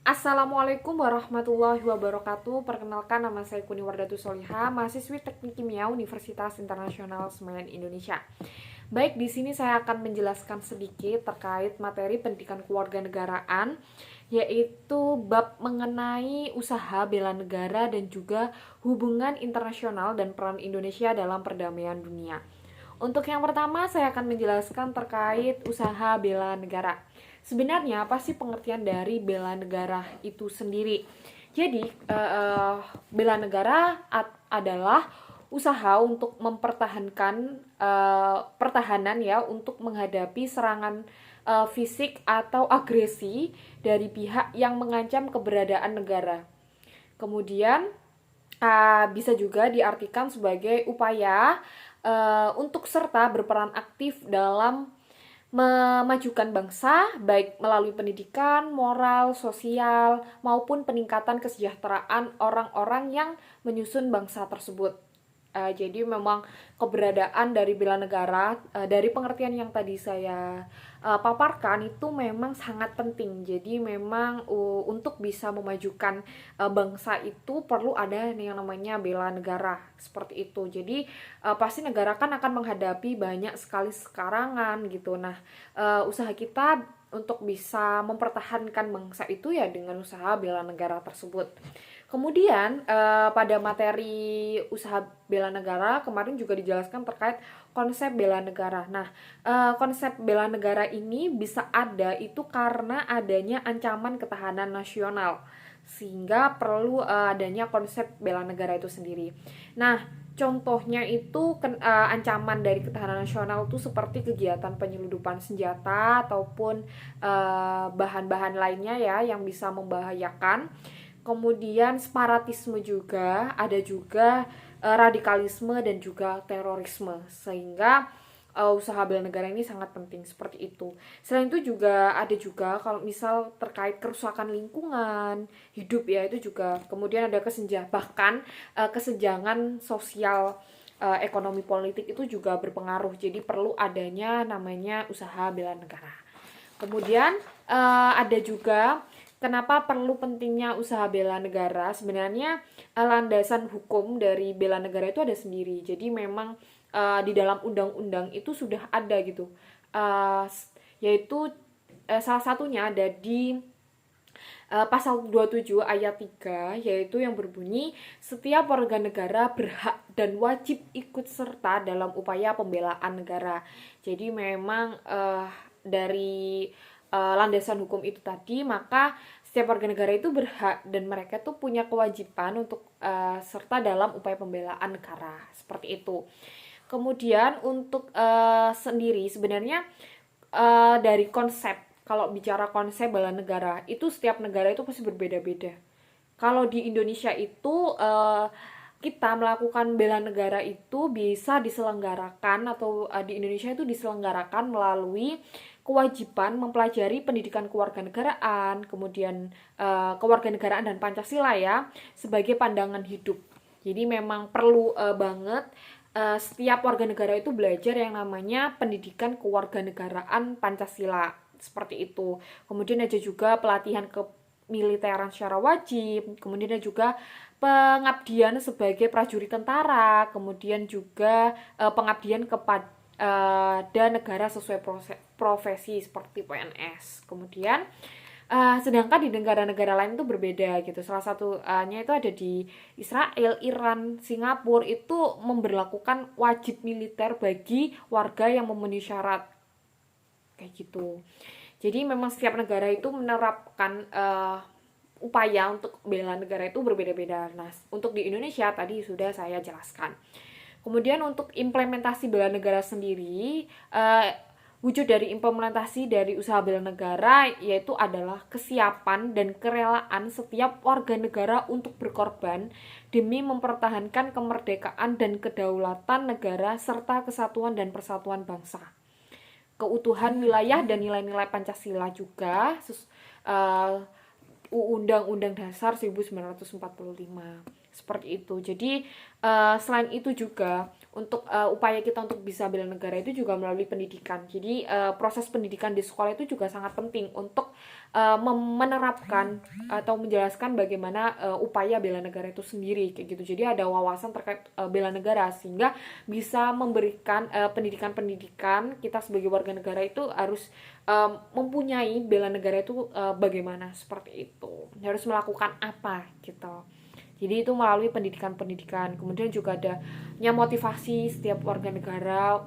Assalamualaikum warahmatullahi wabarakatuh. Perkenalkan, nama saya Kuni Wardatu Soliha, mahasiswi Teknik Kimia Universitas Internasional Senayan, Indonesia. Baik, di sini saya akan menjelaskan sedikit terkait materi pendidikan kewarganegaraan, yaitu bab mengenai usaha bela negara dan juga hubungan internasional dan peran Indonesia dalam perdamaian dunia. Untuk yang pertama, saya akan menjelaskan terkait usaha bela negara. Sebenarnya apa sih pengertian dari bela negara itu sendiri? Jadi, bela negara adalah usaha untuk mempertahankan pertahanan ya untuk menghadapi serangan fisik atau agresi dari pihak yang mengancam keberadaan negara. Kemudian bisa juga diartikan sebagai upaya untuk serta berperan aktif dalam memajukan bangsa, baik melalui pendidikan, moral, sosial, maupun peningkatan kesejahteraan orang-orang yang menyusun bangsa tersebut. Jadi memang keberadaan dari bela negara, dari pengertian yang tadi saya paparkan itu memang sangat penting. Jadi memang untuk bisa memajukan bangsa itu perlu ada yang namanya bela negara seperti itu. Jadi pasti negara kan akan menghadapi banyak sekali serangan gitu. Nah, usaha kita untuk bisa mempertahankan bangsa itu ya dengan usaha bela negara tersebut. Kemudian pada materi usaha bela negara kemarin juga dijelaskan terkait konsep bela negara. Nah, konsep bela negara ini bisa ada itu karena adanya ancaman ketahanan nasional, sehingga perlu adanya konsep bela negara itu sendiri. Nah, contohnya itu ancaman dari ketahanan nasional itu seperti kegiatan penyelundupan senjata ataupun bahan-bahan lainnya ya yang bisa membahayakan. Kemudian separatisme juga, ada juga radikalisme dan juga terorisme. Sehingga usaha bela negara ini sangat penting seperti itu. Selain itu juga ada juga kalau misal terkait kerusakan lingkungan hidup ya itu juga. Kemudian ada bahkan kesenjangan sosial ekonomi politik itu juga berpengaruh. Jadi perlu adanya namanya usaha bela negara. Kemudian ada juga kenapa perlu pentingnya usaha bela negara? Sebenarnya landasan hukum dari bela negara itu ada sendiri. Jadi memang di dalam undang-undang itu sudah ada gitu. Uh, Yaitu salah satunya ada di pasal 27 ayat 3 yaitu yang berbunyi setiap warga negara berhak dan wajib ikut serta dalam upaya pembelaan negara. Jadi memang dari landasan hukum itu tadi, maka setiap warga negara itu berhak dan mereka tuh punya kewajiban untuk serta dalam upaya pembelaan negara seperti itu. Kemudian untuk sendiri sebenarnya dari konsep, kalau bicara konsep bela negara itu setiap negara itu pasti berbeda-beda. Kalau di Indonesia itu kita melakukan bela negara itu bisa diselenggarakan atau di Indonesia itu diselenggarakan melalui kewajiban mempelajari pendidikan kewarganegaraan, kemudian kewarganegaraan dan Pancasila ya sebagai pandangan hidup. Jadi memang perlu banget setiap warga negara itu belajar yang namanya pendidikan kewarganegaraan Pancasila seperti itu. Kemudian ada juga pelatihan kemiliteran secara wajib, kemudian ada juga pengabdian sebagai prajurit tentara, kemudian juga pengabdian kepada negara sesuai profesi seperti PNS. Kemudian sedangkan di negara-negara lain itu berbeda gitu. Salah satunya itu ada di Israel, Iran, Singapura itu memberlakukan wajib militer bagi warga yang memenuhi syarat kayak gitu. Jadi memang setiap negara itu menerapkan upaya untuk bela negara itu berbeda-beda. Nah, untuk di Indonesia tadi sudah saya jelaskan. Kemudian untuk implementasi bela negara sendiri, wujud dari implementasi dari usaha bela negara yaitu adalah kesiapan dan kerelaan setiap warga negara untuk berkorban demi mempertahankan kemerdekaan dan kedaulatan negara serta kesatuan dan persatuan bangsa. Keutuhan wilayah dan nilai-nilai Pancasila juga Undang-Undang Dasar 1945 seperti itu. Jadi selain itu juga untuk upaya kita untuk bisa bela negara itu juga melalui pendidikan. Jadi proses pendidikan di sekolah itu juga sangat penting untuk menerapkan atau menjelaskan bagaimana upaya bela negara itu sendiri kayak gitu. Jadi ada wawasan terkait bela negara sehingga bisa memberikan pendidikan-pendidikan kita sebagai warga negara itu harus mempunyai bela negara itu bagaimana, seperti itu. Harus melakukan apa gitu. Jadi itu melalui pendidikan-pendidikan. Kemudian juga adanya motivasi setiap warga negara,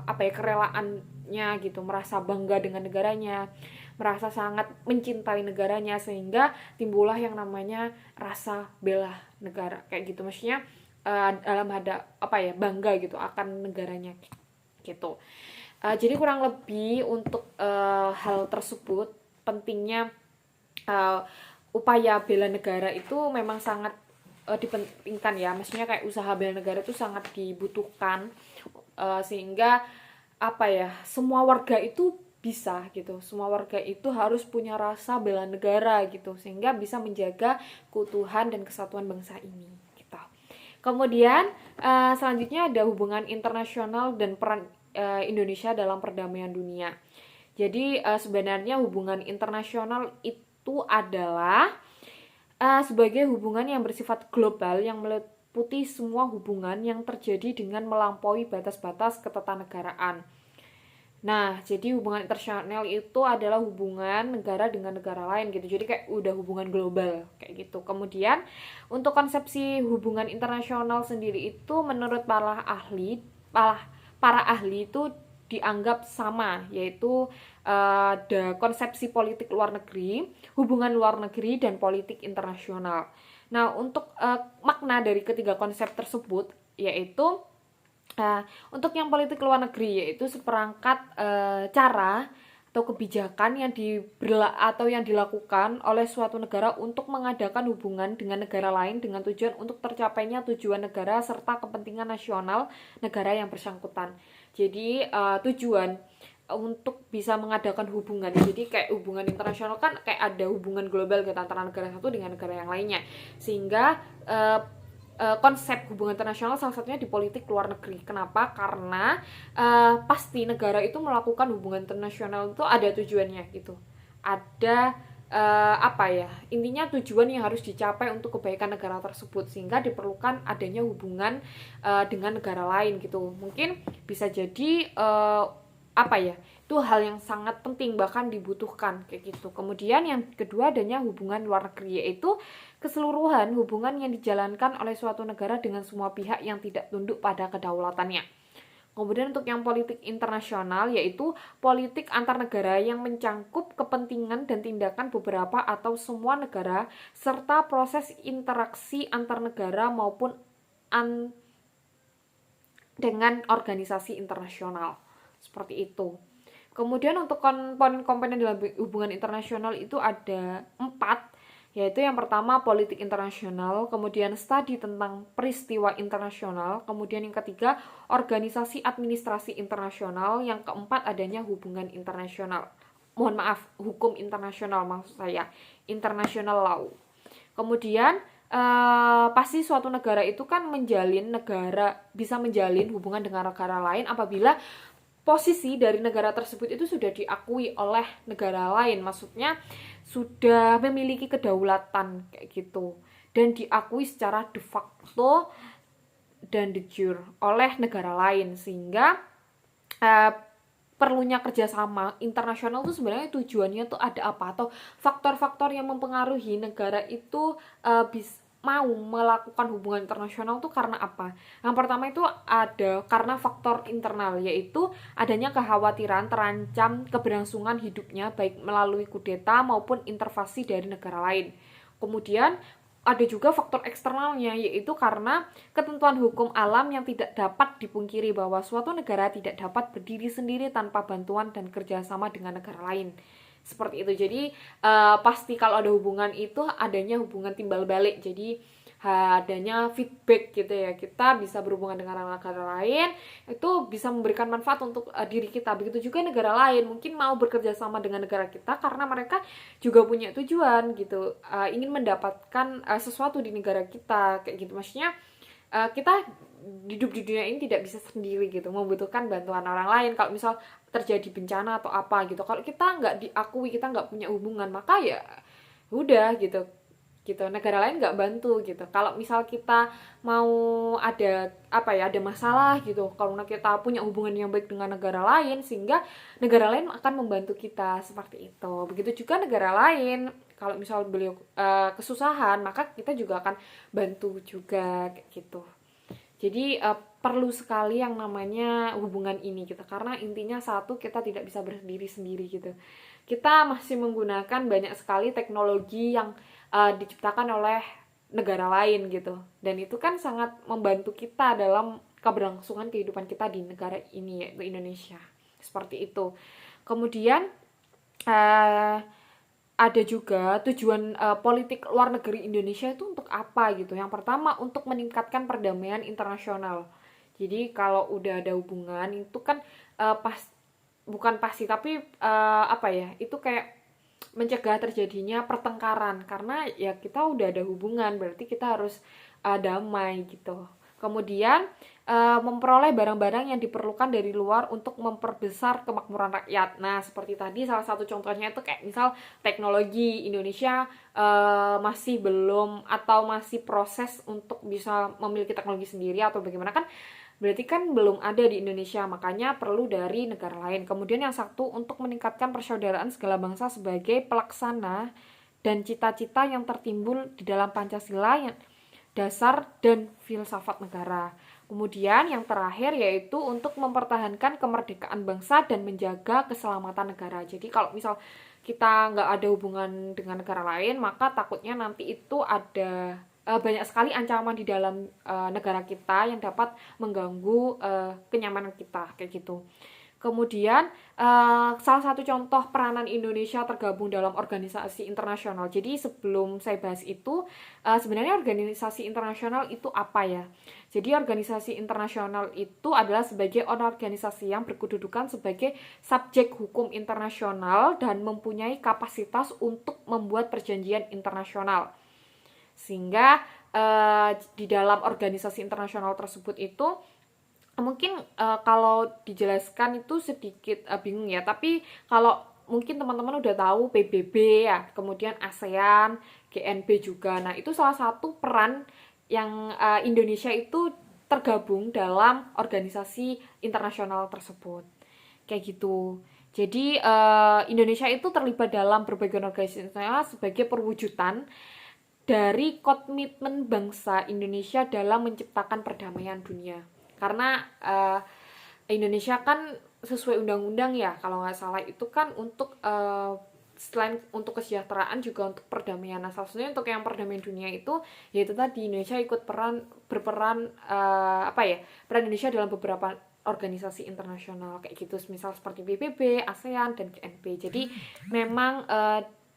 kerelaannya gitu, merasa bangga dengan negaranya, merasa sangat mencintai negaranya, sehingga timbullah yang namanya rasa bela negara kayak gitu. Maksudnya dalam ada bangga gitu akan negaranya gitu. Jadi kurang lebih untuk hal tersebut pentingnya upaya bela negara itu memang sangat dipentingkan ya, maksudnya kayak usaha bela negara itu sangat dibutuhkan sehingga semua warga itu bisa gitu, semua warga itu harus punya rasa bela negara gitu, sehingga bisa menjaga keutuhan dan kesatuan bangsa ini gitu. Kemudian selanjutnya ada hubungan internasional dan peran Indonesia dalam perdamaian dunia. Jadi sebenarnya hubungan internasional itu adalah sebagai hubungan yang bersifat global yang meliputi semua hubungan yang terjadi dengan melampaui batas-batas ketatanegaraan. Nah, jadi hubungan internasional itu adalah hubungan negara dengan negara lain gitu. Jadi kayak udah hubungan global kayak gitu. Kemudian untuk konsepsi hubungan internasional sendiri itu menurut para ahli itu dianggap sama, yaitu ada konsepsi politik luar negeri, hubungan luar negeri, dan politik internasional. Nah, untuk makna dari ketiga konsep tersebut yaitu untuk yang politik luar negeri yaitu seperangkat cara atau kebijakan yang dilakukan oleh suatu negara untuk mengadakan hubungan dengan negara lain dengan tujuan untuk tercapainya tujuan negara serta kepentingan nasional negara yang bersangkutan. Jadi tujuan untuk bisa mengadakan hubungan, jadi kayak hubungan internasional kan kayak ada hubungan global gitu antara negara satu dengan negara yang lainnya, sehingga konsep hubungan internasional salah satunya di politik luar negeri. Kenapa? Karena pasti negara itu melakukan hubungan internasional itu ada tujuannya gitu, ada intinya tujuan yang harus dicapai untuk kebaikan negara tersebut, sehingga diperlukan adanya hubungan dengan negara lain gitu. Mungkin bisa jadi itu hal yang sangat penting bahkan dibutuhkan kayak gitu. Kemudian yang kedua adanya hubungan luar negeri, yaitu keseluruhan hubungan yang dijalankan oleh suatu negara dengan semua pihak yang tidak tunduk pada kedaulatannya. Kemudian untuk yang politik internasional yaitu politik antar negara yang mencangkup kepentingan dan tindakan beberapa atau semua negara serta proses interaksi antar negara maupun dengan organisasi internasional. Seperti itu. Kemudian untuk komponen dalam hubungan internasional itu ada 4, yaitu yang pertama politik internasional, kemudian studi tentang peristiwa internasional, kemudian yang ketiga organisasi administrasi internasional, yang keempat adanya hubungan internasional. Hukum internasional maksud saya, international law. Kemudian pasti suatu negara itu kan bisa menjalin hubungan dengan negara lain apabila posisi dari negara tersebut itu sudah diakui oleh negara lain, maksudnya sudah memiliki kedaulatan kayak gitu dan diakui secara de facto dan de jure oleh negara lain, sehingga perlunya kerjasama internasional itu sebenarnya tujuannya tuh ada apa, atau faktor-faktor yang mempengaruhi negara itu mau melakukan hubungan internasional tuh karena apa? Yang pertama itu ada karena faktor internal, yaitu adanya kekhawatiran terancam keberlangsungan hidupnya baik melalui kudeta maupun intervensi dari negara lain. Kemudian ada juga faktor eksternalnya, yaitu karena ketentuan hukum alam yang tidak dapat dipungkiri bahwa suatu negara tidak dapat berdiri sendiri tanpa bantuan dan kerjasama dengan negara lain. Seperti itu. Jadi pasti kalau ada hubungan itu adanya hubungan timbal balik. Jadi adanya feedback gitu ya, kita bisa berhubungan dengan negara lain, itu bisa memberikan manfaat untuk diri kita. Begitu juga negara lain mungkin mau bekerja sama dengan negara kita karena mereka juga punya tujuan gitu, ingin mendapatkan sesuatu di negara kita kayak gitu. Maksudnya kita hidup di dunia ini tidak bisa sendiri gitu, membutuhkan bantuan orang lain. Kalau misal terjadi bencana atau apa gitu, kalau kita nggak diakui, kita nggak punya hubungan, maka ya udah gitu negara lain nggak bantu gitu. Kalau misal kita mau ada apa ya, ada masalah gitu, kalau kita punya hubungan yang baik dengan negara lain, sehingga negara lain akan membantu kita seperti itu. Begitu juga negara lain, kalau misal beliau kesusahan, maka kita juga akan bantu juga kayak gitu. Jadi perlu sekali yang namanya hubungan ini gitu, karena intinya satu, kita tidak bisa berdiri sendiri gitu. Kita masih menggunakan banyak sekali teknologi yang diciptakan oleh negara lain gitu, dan itu kan sangat membantu kita dalam keberlangsungan kehidupan kita di negara ini, yaitu Indonesia, seperti itu. Kemudian uh, ada juga tujuan politik luar negeri Indonesia itu untuk apa gitu. Yang pertama, untuk meningkatkan perdamaian internasional. Jadi kalau udah ada hubungan itu kan bukan pasti, tapi apa ya, itu kayak mencegah terjadinya pertengkaran, karena ya kita udah ada hubungan, berarti kita harus damai gitu. Kemudian memperoleh barang-barang yang diperlukan dari luar untuk memperbesar kemakmuran rakyat. Nah, seperti tadi salah satu contohnya itu kayak misal teknologi Indonesia masih belum atau masih proses untuk bisa memiliki teknologi sendiri atau bagaimana, kan berarti kan belum ada di Indonesia, makanya perlu dari negara lain. Kemudian yang satu, untuk meningkatkan persaudaraan segala bangsa sebagai pelaksana dan cita-cita yang tertimbul di dalam Pancasila yang dasar dan filsafat negara. Kemudian yang terakhir yaitu untuk mempertahankan kemerdekaan bangsa dan menjaga keselamatan negara. Jadi kalau misal kita nggak ada hubungan dengan negara lain, maka takutnya nanti itu ada banyak sekali ancaman di dalam negara kita yang dapat mengganggu kenyamanan kita kayak gitu. Kemudian salah satu contoh peranan Indonesia tergabung dalam organisasi internasional. Jadi sebelum saya bahas itu, sebenarnya organisasi internasional itu apa ya? Jadi organisasi internasional itu adalah sebagai organisasi yang berkedudukan sebagai subjek hukum internasional dan mempunyai kapasitas untuk membuat perjanjian internasional. Sehingga di dalam organisasi internasional tersebut itu mungkin kalau dijelaskan itu sedikit bingung ya, tapi kalau mungkin teman-teman udah tahu PBB ya, kemudian ASEAN, GNB juga. Nah, itu salah satu peran yang Indonesia itu tergabung dalam organisasi internasional tersebut. Kayak gitu. Jadi Indonesia itu terlibat dalam berbagai organisasi sebagai perwujudan dari komitmen bangsa Indonesia dalam menciptakan perdamaian dunia. Karena Indonesia kan sesuai undang-undang ya, kalau nggak salah itu kan untuk selain untuk kesejahteraan juga untuk perdamaian. Nah, salah satunya untuk yang perdamaian dunia itu, yaitu tadi Indonesia ikut berperan peran Indonesia dalam beberapa organisasi internasional kayak gitu, misal seperti PBB, ASEAN, dan GNB. Jadi memang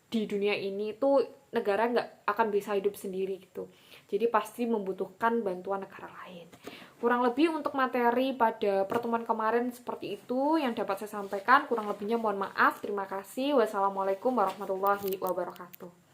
di dunia ini tuh negara nggak akan bisa hidup sendiri gitu. Jadi pasti membutuhkan bantuan negara lain. Kurang lebih untuk materi pada pertemuan kemarin seperti itu yang dapat saya sampaikan. Kurang lebihnya mohon maaf. Terima kasih. Wassalamualaikum warahmatullahi wabarakatuh.